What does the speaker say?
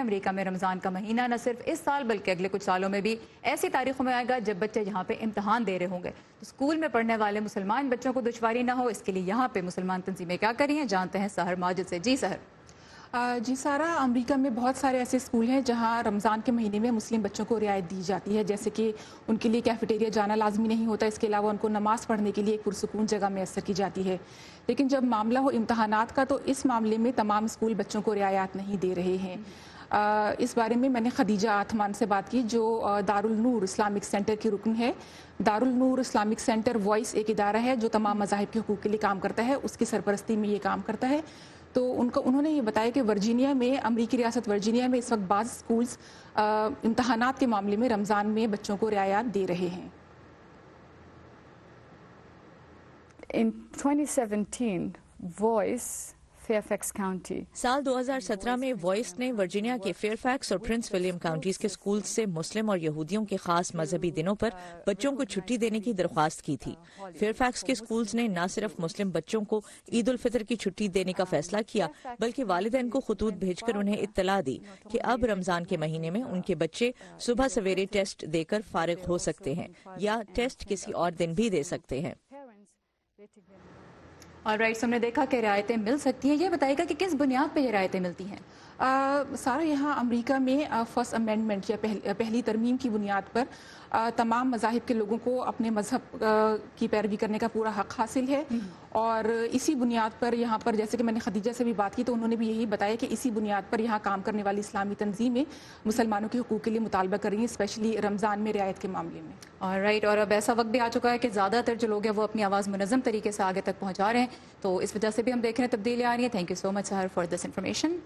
امریکہ میں رمضان کا مہینہ نہ صرف اس سال بلکہ اگلے کچھ سالوں میں بھی ایسی تاریخوں میں آئے گا جب بچے یہاں پہ امتحان دے رہے ہوں گے. تو اسکول میں پڑھنے والے مسلمان بچوں کو دشواری نہ ہو اس کے لیے یہاں پہ مسلمان تنظیمیں کیا کر رہی ہیں، جانتے ہیں سحر ماجد سے. جی سحر. جی سارا، امریکہ میں بہت سارے ایسے اسکول ہیں جہاں رمضان کے مہینے میں مسلم بچوں کو رعایت دی جاتی ہے، جیسے کہ ان کے لیے کیفیٹیریا جانا لازمی نہیں ہوتا، اس کے علاوہ ان کو نماز پڑھنے کے لیے ایک پرسکون جگہ میسر کی جاتی ہے. لیکن جب معاملہ ہو امتحانات کا تو اس معاملے میں تمام اسکول بچوں کو رعایت نہیں دے رہے ہیں. اس بارے میں میں نے خدیجہ آتمان سے بات کی جو دارالنور اسلامک سینٹر کی رکن ہے. دارالنور اسلامک سینٹر وائس ایک ادارہ ہے جو تمام مذاہب کے حقوق کے لیے کام کرتا ہے، اس کی سرپرستی میں یہ کام کرتا ہے. تو انہوں نے یہ بتایا کہ ورجینیا میں، امریکی ریاست ورجینیا میں اس وقت بعض اسکولز امتحانات کے معاملے میں رمضان میں بچوں کو رعایت دے رہے ہیں. In 2017, Voice فیئرفیکس کاؤنٹی سال 2017 میں وائس نے ورجینیا کے فیئرفیکس اور پرنس ولیم کاؤنٹیز کے اسکول سے مسلم اور یہودیوں کے خاص مذہبی دنوں پر بچوں کو چھٹی دینے کی درخواست کی تھی. فیئرفیکس کے اسکولز نے نہ صرف مسلم بچوں کو عید الفطر کی چھٹی دینے کا فیصلہ کیا بلکہ والدین کو خطوط بھیج کر انہیں اطلاع دی کہ اب رمضان کے مہینے میں ان کے بچے صبح سویرے ٹیسٹ دے کر فارغ ہو سکتے ہیں یا ٹیسٹ کسی اور دن بھی دے سکتے ہیں. آلرائٹ، ہم نے دیکھا کہ رعایتیں مل سکتی ہیں. یہ بتائے گا کہ کس بنیاد پہ یہ رعایتیں ملتی ہیں؟ سارا یہاں امریکہ میں فرسٹ امینڈمنٹ یا پہلی ترمیم کی بنیاد پر تمام مذاہب کے لوگوں کو اپنے مذہب کی پیروی کرنے کا پورا حق حاصل ہے، اور اسی بنیاد پر یہاں پر، جیسے کہ میں نے خدیجہ سے بھی بات کی تو انہوں نے بھی یہی بتایا کہ اسی بنیاد پر یہاں کام کرنے والی اسلامی تنظیمیں مسلمانوں کے حقوق کے لیے مطالبہ کر رہی ہیں، اسپیشلی رمضان میں رعایت کے معاملے میں. آلرائٹ، اور اب ایسا وقت بھی آ چکا ہے کہ زیادہ تر جو لوگ ہیں وہ اپنی آواز منظم طریقے سے آگے تک پہنچا رہے ہیں، تو اس وجہ سے بھی ہم دیکھ رہے ہیں تبدیلیاں آ رہی ہیں. Thank you so much Sehar for this information.